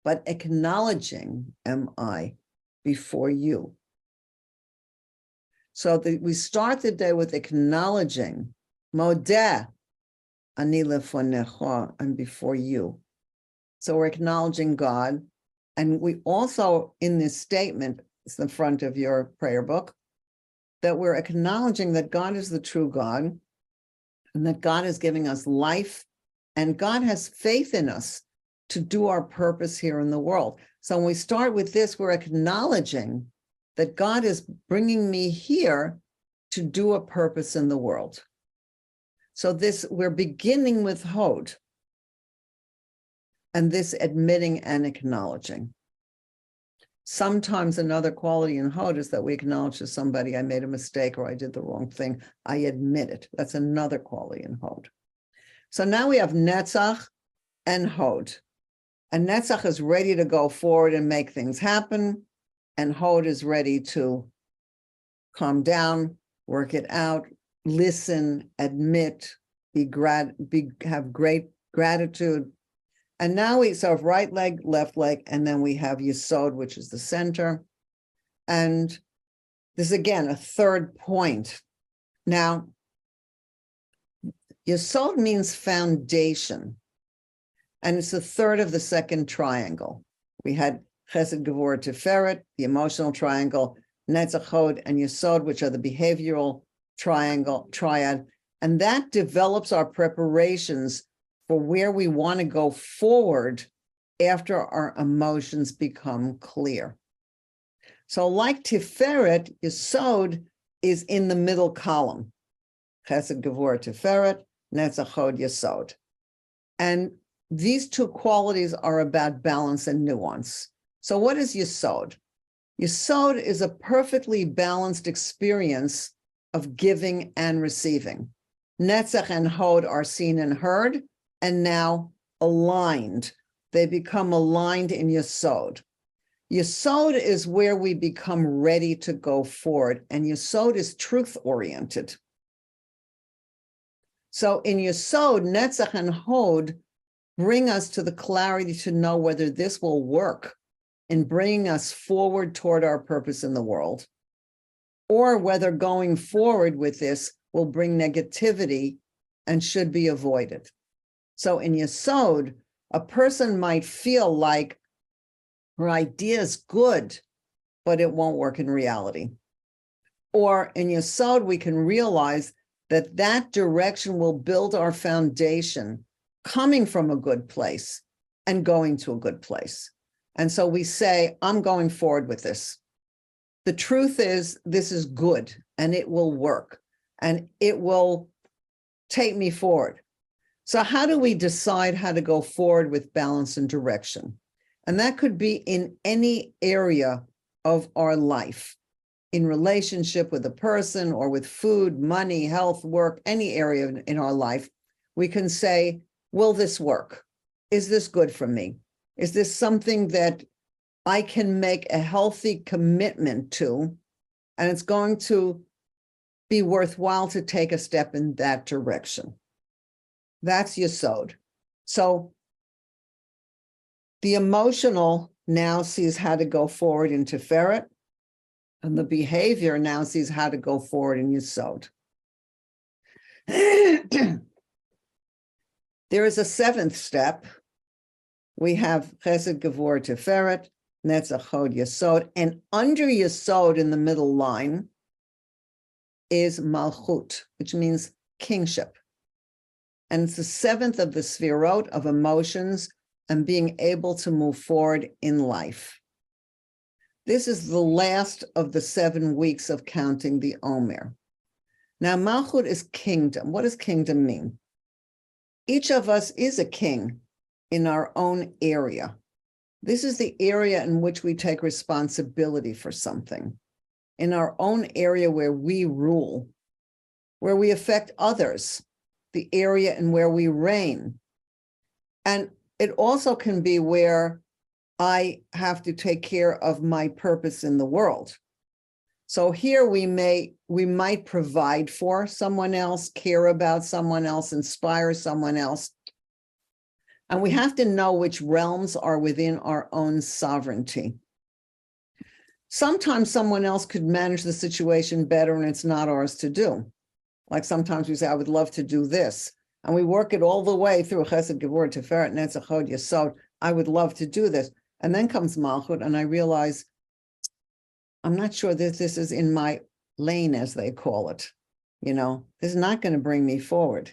but acknowledging am I before you. So we start the day with acknowledging, Modeh ani lefonecha, I'm before you. So we're acknowledging God. And we also, in this statement, it's the front of your prayer book, that we're acknowledging that God is the true God and that God is giving us life and God has faith in us to do our purpose here in the world. So when we start with this, we're acknowledging that God is bringing me here to do a purpose in the world. So we're beginning with Hod, and this admitting and acknowledging. Sometimes another quality in Hod is that we acknowledge to somebody, I made a mistake or I did the wrong thing. I admit it. That's another quality in Hod. So now we have Netzach and Hod. And Netzach is ready to go forward and make things happen. And Hod is ready to calm down, work it out, listen, admit, have great gratitude. And now we have right leg, left leg, and then we have Yesod, which is the center. And this is, again, a third point. Now, Yesod means foundation, and it's the third of the second triangle. We had Chesed, Gevurah, Tiferet, the emotional triangle, Netzach, Hod, and Yesod, which are the behavioral triad, and that develops our preparations for where we want to go forward after our emotions become clear. So like Tiferet, Yesod is in the middle column. Chesed, Gevurah, Tiferet, Netzach, Hod, Yesod. And these two qualities are about balance and nuance. So what is Yesod? Yesod is a perfectly balanced experience of giving and receiving. Netzach and Hod are seen and heard, and now aligned. They become aligned in Yesod. Yesod is where we become ready to go forward, and Yesod is truth-oriented. So in Yesod, Netzach and Hod bring us to the clarity to know whether this will work in bringing us forward toward our purpose in the world, or whether going forward with this will bring negativity and should be avoided. So in Yesod, a person might feel like her idea is good, but it won't work in reality. Or in Yesod, we can realize that that direction will build our foundation coming from a good place and going to a good place. And so we say, I'm going forward with this. The truth is, this is good and it will work and it will take me forward. So how do we decide how to go forward with balance and direction? And that could be in any area of our life, in relationship with a person or with food, money, health, work, any area in our life. We can say, will this work? Is this good for me? Is this something that I can make a healthy commitment to, and it's going to be worthwhile to take a step in that direction? That's Yesod. So the emotional now sees how to go forward in Tiferet, and the behavior now sees how to go forward in Yesod. There is a seventh step. We have Chesed, Gevurah, Tiferet, Netzach, Hod, Yesod, and under Yesod in the middle line is Malchut, which means kingship. And it's the seventh of the sefirot of emotions and being able to move forward in life. This is the last of the 7 weeks of counting the Omer. Now, Malchut is kingdom. What does kingdom mean? Each of us is a king in our own area. This is the area in which we take responsibility for something, in our own area where we rule, where we affect others, the area in where we reign. And it also can be where I have to take care of my purpose in the world. So here we might provide for someone else, care about someone else, inspire someone else. And we have to know which realms are within our own sovereignty. Sometimes someone else could manage the situation better and it's not ours to do. Like sometimes we say, I would love to do this. And we work it all the way through Chesed, Gevurah, Tiferet, Netzach, Hod, Yesod. I would love to do this. And then comes Malchut, and I realize I'm not sure that this is in my lane, as they call it. This is not going to bring me forward.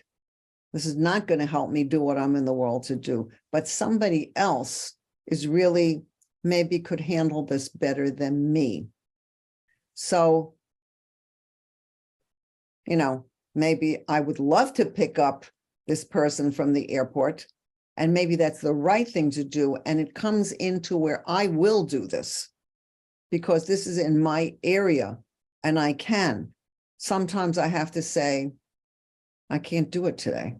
This is not going to help me do what I'm in the world to do. But somebody else is really, maybe could handle this better than me. So, maybe I would love to pick up this person from the airport, and maybe that's the right thing to do. And it comes into where I will do this because this is in my area and I can. Sometimes I have to say, I can't do it today.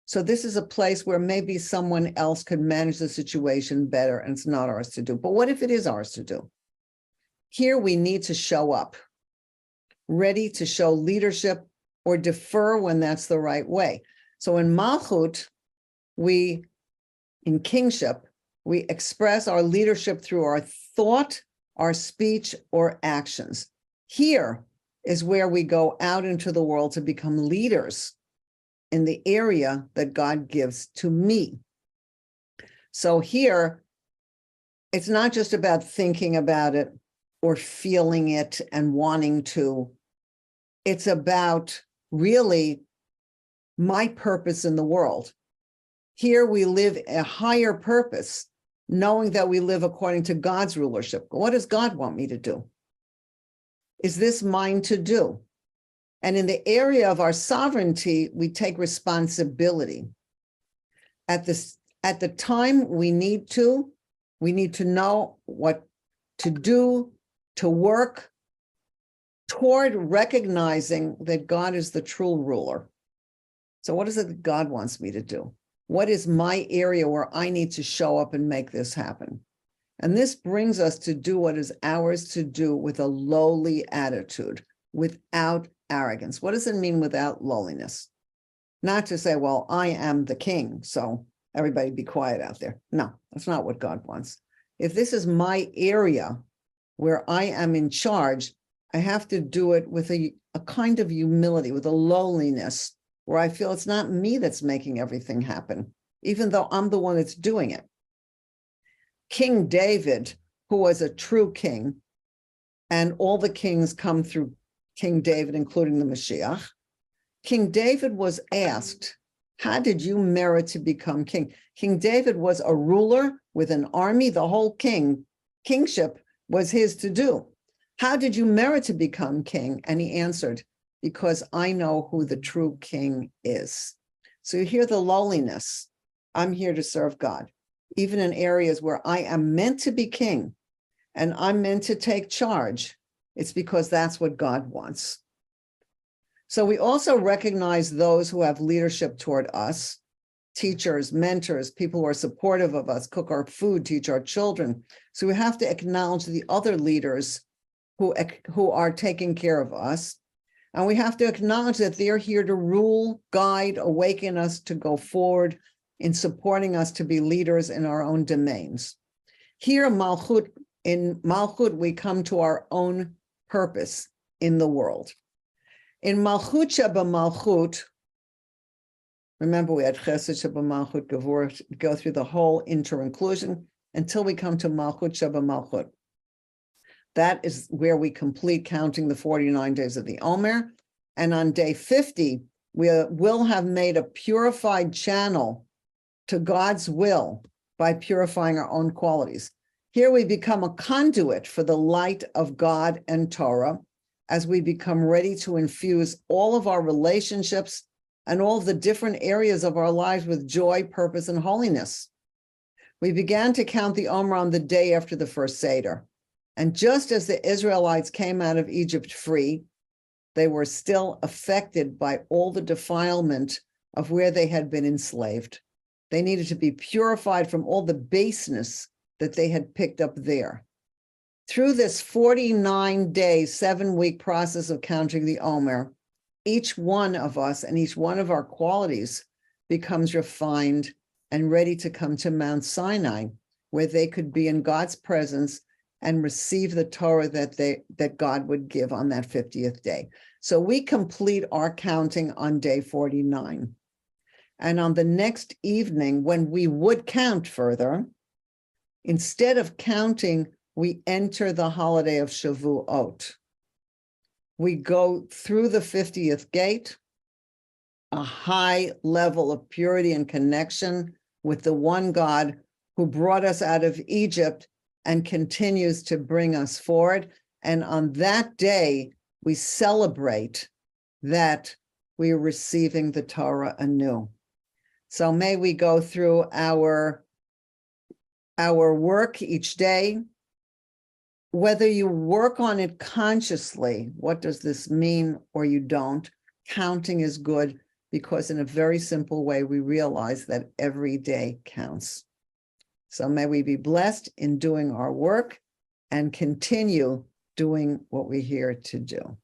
So this is a place where maybe someone else could manage the situation better and it's not ours to do. But what if it is ours to do? Here we need to show up, ready to show leadership or defer when that's the right way. So in Malchut, in kingship, we express our leadership through our thought, our speech, or actions. Here is where we go out into the world to become leaders in the area that God gives to me. So here, it's not just about thinking about it or feeling it and wanting to. It's about really my purpose in the world. Here we live a higher purpose, knowing that we live according to God's rulership. What does God want me to do? Is this mine to do? And in the area of our sovereignty, we take responsibility. At the time we need to, We need to know what to do to work toward recognizing that God is the true ruler. So what is it that God wants me to do? What is my area where I need to show up and make this happen? And this brings us to do what is ours to do with a lowly attitude, without arrogance. What does it mean without lowliness? Not to say, well, I am the king, so everybody be quiet out there. No, that's not what God wants. If this is my area where I am in charge, I have to do it with a kind of humility, with a lowliness, where I feel it's not me that's making everything happen, even though I'm the one that's doing it. King David, who was a true king, and all the kings come through King David, including the Mashiach. King David was asked, how did you merit to become king? King David was a ruler with an army. The whole kingship was his to do. How did you merit to become king? And he answered, because I know who the true king is. So you hear the lowliness. I'm here to serve God, even in areas where I am meant to be king and I'm meant to take charge. It's because that's what God wants. So we also recognize those who have leadership toward us, teachers, mentors, people who are supportive of us, cook our food, teach our children. So we have to acknowledge the other leaders who are taking care of us. And we have to acknowledge that they're here to rule, guide, awaken us to go forward in supporting us to be leaders in our own domains. Here in Malchut, we come to our own purpose in the world. In Malchut Sheba Malchut, remember we had Chesed Sheba Malchut, Gevurah, go through the whole inter-inclusion until we come to Malchut Sheba Malchut. That is where we complete counting the 49 days of the Omer. And on day 50, we will have made a purified channel to God's will by purifying our own qualities. Here we become a conduit for the light of God and Torah as we become ready to infuse all of our relationships and all of the different areas of our lives with joy, purpose, and holiness. We began to count the Omer on the day after the first Seder. And just as the Israelites came out of Egypt free, they were still affected by all the defilement of where they had been enslaved. They needed to be purified from all the baseness that they had picked up there. Through this 49-day, 7-week process of counting the Omer, each one of us and each one of our qualities becomes refined and ready to come to Mount Sinai, where they could be in God's presence and receive the Torah that God would give on that 50th day. So we complete our counting on day 49. And on the next evening, when we would count further, instead of counting, we enter the holiday of Shavuot. We go through the 50th gate, a high level of purity and connection with the one God who brought us out of Egypt and continues to bring us forward. And on that day, we celebrate that we are receiving the Torah anew. So may we go through our work each day, whether you work on it consciously, what does this mean, or you don't, counting is good, because in a very simple way, we realize that every day counts. So may we be blessed in doing our work and continue doing what we're here to do.